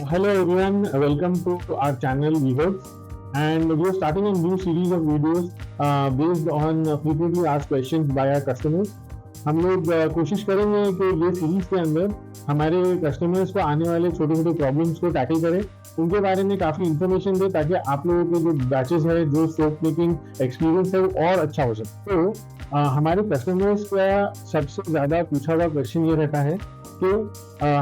Hello everyone, welcome to our channel Vivox, and we are starting a new series of videos based on frequently asked questions by our customers. हम लोग कोशिश करेंगे कि ये series के अंदर हमारे कस्टमर्स को आने वाले छोटे छोटे प्रॉब्लम्स को टैकल करें, उनके बारे में काफ़ी इन्फॉर्मेशन दें ताकि आप लोगों के जो बैचेस है, जो सोप मेकिंग एक्सपीरियंस है वो और अच्छा हो सके। तो हमारे कस्टमर्स का सबसे ज़्यादा पूछा हुआ क्वेश्चन ये रहता है कि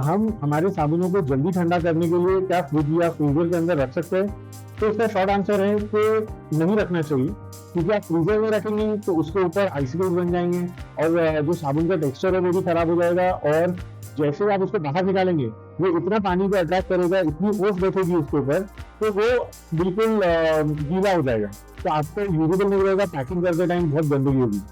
हम हमारे साबुनों को जल्दी ठंडा करने के लिए क्या फ्रिज या फ्रीजर के अंदर रख सकते हैं। तो इसका शॉर्ट आंसर है कि नहीं रखना चाहिए, क्योंकि आप फ्रीजर में रखेंगे तो उसके ऊपर आइसिकल्स बन जाएंगे और जो साबुन का टेक्सचर है वो भी खराब हो जाएगा, और जैसे आप उसको बाहर निकालेंगे वो इतना पानी को अट्रैक्ट करेगा, इतनी ओस बैठेगी उसके ऊपर, तो वो बिल्कुल गीला हो जाएगा, तो आपको यूजेबल नहीं रहेगा। पैकिंग करते टाइम बहुत गंदगी होगी।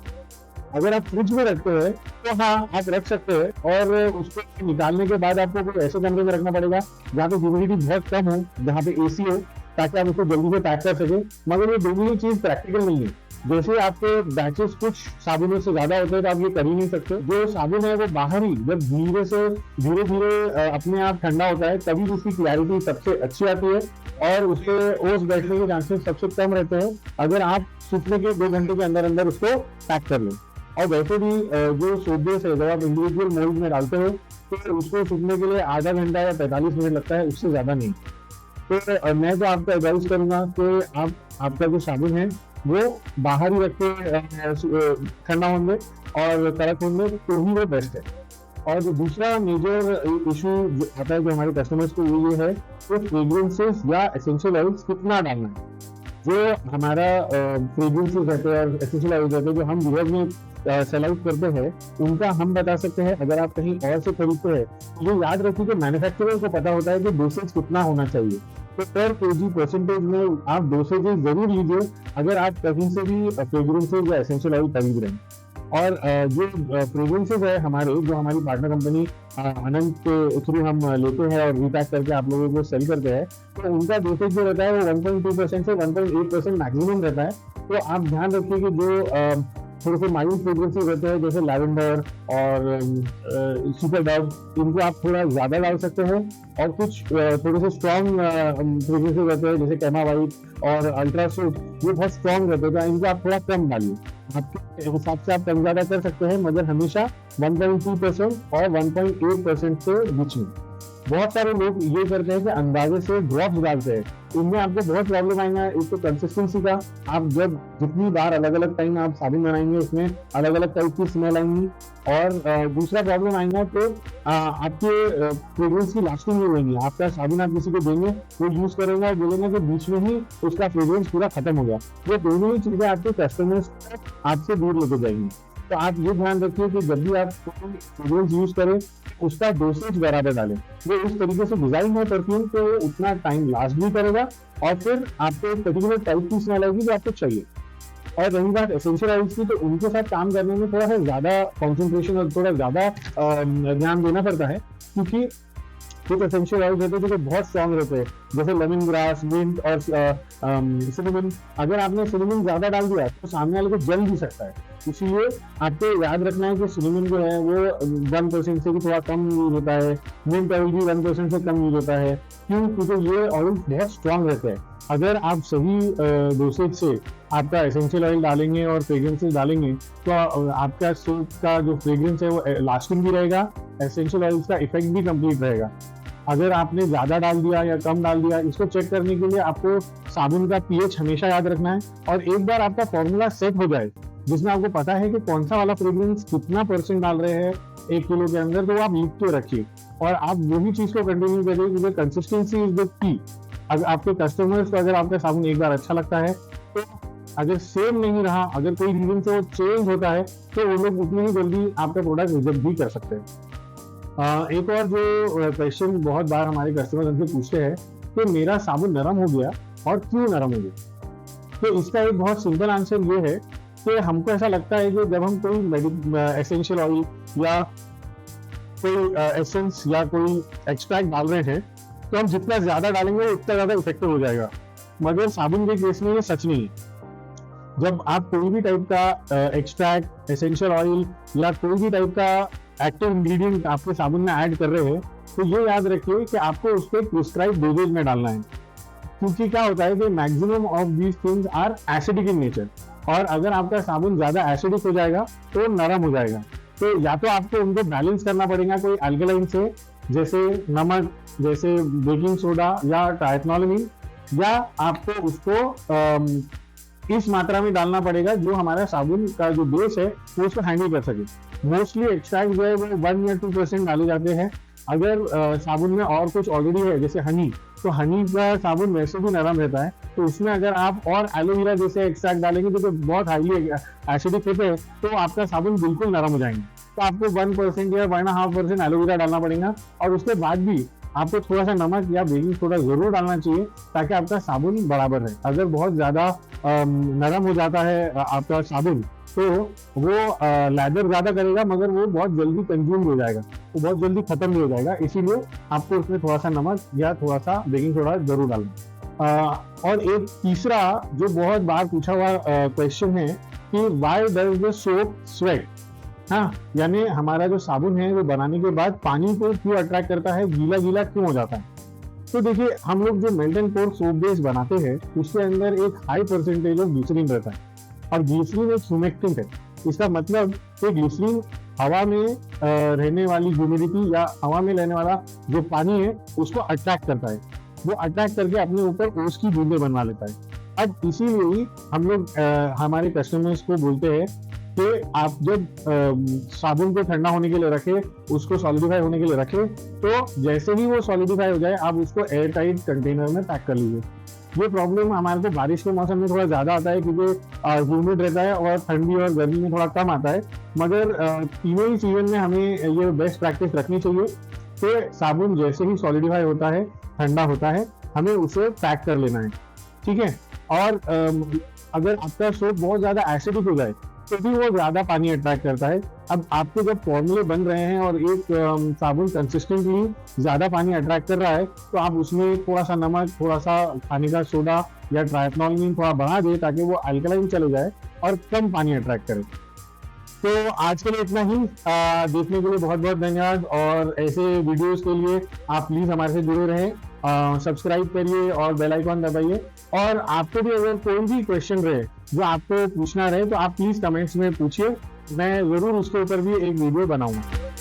अगर आप फ्रिज में रखते हैं तो हाँ, आप रख सकते हैं, और उसको निकालने के बाद आपको कोई ऐसे कमरे में रखना पड़ेगा जहाँ पे ह्यूमिडिटी बहुत कम हो, जहाँ पे एसी हो, ताकि आप उसको जल्दी से पैक कर सके। मगर ये दोनों चीज प्रैक्टिकल नहीं है। जैसे आपके बैचेस कुछ साबुनों से ज्यादा होते हैं तो आप ये कर ही नहीं सकते। जो साबुन है वो बाहर ही जब धीरे धीरे अपने आप ठंडा होता है, तभी उसकी क्लैरिटी सबसे अच्छी आती है और उसके ओस बैठने के चांसेस सबसे कम रहते हैं अगर आप सूखने के 2 घंटे के अंदर अंदर उसको पैक कर लें। और वैसे भी जो सोप बेस है, जब आप इंडिविजुअल मोल्ड में डालते हो तो उसको सूखने के लिए आधा घंटा या 45 मिनट लगता है, उससे ज्यादा नहीं। तो मैं तो आपको एडवाइस करूंगा कि आप आपका जो साबुन है वो बाहर ही रख के ठंडा होने और कड़क होने, तो ही वो बेस्ट है। और जो दूसरा मेजर इशू आता है जो हमारे कस्टमर्स को वो ये है कि फ्रेग्रेंसेस या एसेंशियल ऑयल्स कितना डालना है। जो हमारा फ्रेग्रेंसेस रहते हैं और एसेंशियल ऑयल्स रहते हैं जो हम विवर्स में सेल आउट करते हैं, उनका हम बता सकते हैं। अगर आप कहीं और से खरीदते हैं तो ये याद रखिए कि मैन्युफैक्चरर को पता होता है कि डोसेज कितना होना चाहिए, तो पर केजी परसेंटेज में आप डोसेजेस जरूर लीजिए अगर आप कहीं से भी फ्रेग्रेंसेज या एसेंशियल ऑयल खरीद रहे हैं। और जो फ्रेग्रेंसेज है हमारे, जो हमारी पार्टनर कंपनी अनंत के थ्रू हम लेते हैं और रीपैक करके आप लोगों को सेल करते हैं, तो उनका डोसेज जो रहता है वो 1.2% से 1.8% मैक्सिमम रहता है। तो आप ध्यान रखिए कि जो थोड़े से माइल्ड फ्रेग्रेंसेस रहते हैं जैसे लैवेंडर और सुपर डव, इनको आप थोड़ा ज़्यादा डाल सकते हैं। और कुछ थोड़े से स्ट्रॉन्ग फ्रेग्रेंसेस रहते हैं जैसे कैमा वाइट और अल्ट्रा सूट, ये बहुत स्ट्रॉन्ग रहते हैं, तो इनको आप थोड़ा कम डालिए। आपके हिसाब से आप कम ज़्यादा कर सकते हैं, मगर हमेशा 1.2% और 1.8% के बीच में। बहुत सारे लोग ये करते हैं कि अंदाजे से ड्रॉप्स डालते हैं, इनमें आपको बहुत प्रॉब्लम आएगा। एक तो कंसिस्टेंसी का, आप जब जितनी बार अलग अलग टाइम आप साबुन बनाएंगे उसमें अलग अलग टाइप की स्मेल आएंगी, और दूसरा प्रॉब्लम आएगा तो आपके फ्रेग्रेंस की लास्टिंग नहीं रहेंगी। आपका साबुन आप किसी को देंगे, वो यूज करेंगे और बोलेंगे कि बीच में ही उसका फ्रेग्रेंस पूरा खत्म हो गया। ये दोनों ही चीजें आपके कस्टमर्स आपसे दूर लेके जाएंगी। तो आप ये ध्यान रखिए कि जब भी आप फ्रेग्रेंस यूज करें उसका डोसेज बराबर डालें। वो उस तरीके से डिजाइन है परफ्यूम तो उतना टाइम लास्ट भी करेगा, और फिर आपको एक पर्टिकुलर टाइप की स्मेल आएगी जो आपको चाहिए। और रही बात एसेंशियल ऑयल्स की, तो उनके साथ काम करने में थोड़ा सा ज्यादा कॉन्सेंट्रेशन और थोड़ा ज्यादा ध्यान देना पड़ता है, क्योंकि कुछ एसेंशियल ऑयल्स रहते हैं जो बहुत स्ट्रॉन्ग रहते हैं, जैसे लेमन ग्रास, मिंट और सिनेमन। अगर आपने सिनेमन ज्यादा डाल दिया तो सामने वाले को जल भी सकता है। इसीलिए आपको याद रखना है कि सिनेमन जो है वो 1% से भी थोड़ा कम यूज होता है, मिंट ऑयल भी 1% से कम यूज होता है। क्यों? क्योंकि ये ऑयल बहुत स्ट्रॉन्ग रहते हैं। अगर आप सही डोसेज से आपका एसेंशियल ऑयल डालेंगे और फ्रेग्रेंसेस डालेंगे तो आपका सोप का जो फ्रेग्रेंस है वो लास्टिंग भी रहेगा, एसेंशियल ऑयल्स का इफेक्ट भी कंप्लीट रहेगा। अगर आपने ज्यादा डाल दिया या कम डाल दिया, इसको चेक करने के लिए आपको साबुन का पीएच हमेशा याद रखना है। और एक बार आपका फॉर्मूला सेट हो जाए जिसमें आपको पता है कि कौन सा वाला फ्रेग्रेंस कितना % डाल रहे हैं 1 किलो के अंदर, तो आप लिख के रखिए और आप वही चीज को कंटिन्यू करिए, क्योंकि कंसिस्टेंसी इज द की। अगर आपके कस्टमर्स को अगर आपका साबुन एक बार अच्छा लगता है, तो अगर सेम नहीं रहा, अगर कोई रीजन से वो चेंज होता है, तो वो लोग उतनी ही जल्दी आपका प्रोडक्ट रिजेक्ट भी कर सकते हैं। एक और जो क्वेश्चन बहुत बार हमारे कस्टमर हमसे पूछते हैं कि मेरा साबुन नरम हो गया और क्यों नरम हो गया, तो इसका एक बहुत सिंपल आंसर ये है कि हमको ऐसा लगता है कि जब हम कोई एसेंशियल ऑयल या कोई एसेंस या कोई एक्सट्रैक्ट डाल रहे हैं, तो हम जितना ज्यादा डालेंगे उतना ज्यादा इफेक्टिव हो जाएगा। मगर साबुन के केस में ये सच नहीं है। जब आप कोई भी टाइप का एक्सट्रैक्ट, एसेंशियल ऑयल या कोई भी टाइप का एक्टिव इंग्रेडिएंट आपके साबुन में ऐड कर रहे हैं, तो ये याद रखिए कि आपको उसको प्रिस्क्राइब डोजेज में डालना है, क्योंकि क्या होता है कि maximum of these things are acidic in nature, और अगर आपका साबुन ज्यादा एसिडिक हो जाएगा तो नरम हो जाएगा। तो या तो आपको उनको बैलेंस करना पड़ेगा कोई अल्कलाइन से, जैसे नमक, जैसे बेकिंग सोडा या ट्राइथनॉलमीन, या आपको उसको इस मात्रा में डालना पड़ेगा जो हमारा साबुन का जो बेस है वो उसको हैंडल कर सके। मोस्टली एक्सट्रैक्ट जो है वो 1 या 2% डाले जाते हैं। अगर साबुन में और कुछ ऑलरेडी है जैसे हनी, तो हनी का साबुन वैसे भी नरम रहता है, तो उसमें अगर आप और एलोवेरा जैसे एक्सट्रैक्ट डालेंगे जो तो बहुत हाईली एसिडिक होते हैं, तो आपका साबुन बिल्कुल नरम हो जाएंगे। तो आपको 1% या 1.5% एलोवेरा डालना पड़ेगा, और उसके बाद भी आपको थोड़ा सा नमक या बेकिंग सोडा जरूर डालना चाहिए ताकि आपका साबुन बराबर रहे। अगर बहुत ज्यादा नरम हो जाता है आपका साबुन, तो वो लैदर ज्यादा करेगा मगर वो बहुत जल्दी कंज्यूम हो जाएगा, वो बहुत जल्दी खत्म भी हो जाएगा। इसीलिए आपको उसमें थोड़ा सा नमक या थोड़ा सा बेकिंग सोडा जरूर डालना। और एक तीसरा जो बहुत बार पूछा हुआ क्वेश्चन है कि why does the soap sweat. हाँ, यानी हमारा जो साबुन है वो बनाने के बाद पानी को क्यों अट्रैक्ट करता है, गीला गीला क्यों हो जाता है। तो देखिए, हम लोग जो melt and pour soap base बनाते हैं उसके अंदर एक हाई परसेंटेज ऑफ ग्लिसरीन रहता है, और ग्लिसरीन एक ह्यूमेक्टेंट है। इसका मतलब कि ग्लिसरीन हवा में रहने वाली ह्यूमिडिटी या हवा में रहने वाला जो पानी है उसको अट्रैक्ट करता है, वो अट्रैक्ट करके अपने ऊपर ओस की बूंदे बनवा लेता है। अब इसीलिए ही हम लोग हमारे कस्टमर्स को बोलते हैं कि आप जब साबुन को ठंडा होने के लिए रखें, उसको सॉलिडिफाई होने के लिए रखें, तो जैसे ही वो सॉलिडिफाई हो जाए आप उसको एयर टाइट कंटेनर में पैक कर लीजिए। ये प्रॉब्लम हमारे को बारिश के मौसम में थोड़ा ज्यादा आता है क्योंकि ह्यूमिड रहता है, और ठंडी और गर्मी में थोड़ा कम आता है। मगर तीनों ही सीजन में हमें ये बेस्ट प्रैक्टिस रखनी चाहिए कि साबुन जैसे ही सॉलिडिफाई होता है, ठंडा होता है, हमें उसे पैक कर लेना है, ठीक है। और अगर आपका सोप बहुत ज्यादा एसिडिक हो जाए तो भी वो ज्यादा पानी अट्रैक्ट करता है। अब आपके जब फॉर्मूले बन रहे हैं और एक साबुन कंसिस्टेंटली ज्यादा पानी अट्रैक्ट कर रहा है, तो आप उसमें थोड़ा सा नमक, थोड़ा सा खाने का सोडा या ट्राइथनॉलमीन थोड़ा बढ़ा दे ताकि वो अल्कलाइन चले जाए और कम पानी अट्रैक्ट करे। तो आज के लिए इतना ही। देखने के लिए बहुत बहुत धन्यवाद, और ऐसे वीडियोस के लिए आप प्लीज हमारे से जुड़े रहें, सब्सक्राइब करिए और बेल आइकॉन दबाइए। और आपको भी अगर कोई भी क्वेश्चन रहे जो आपको पूछना रहे तो आप प्लीज कमेंट्स में पूछिए, मैं जरूर उसके ऊपर भी एक वीडियो बनाऊंगा।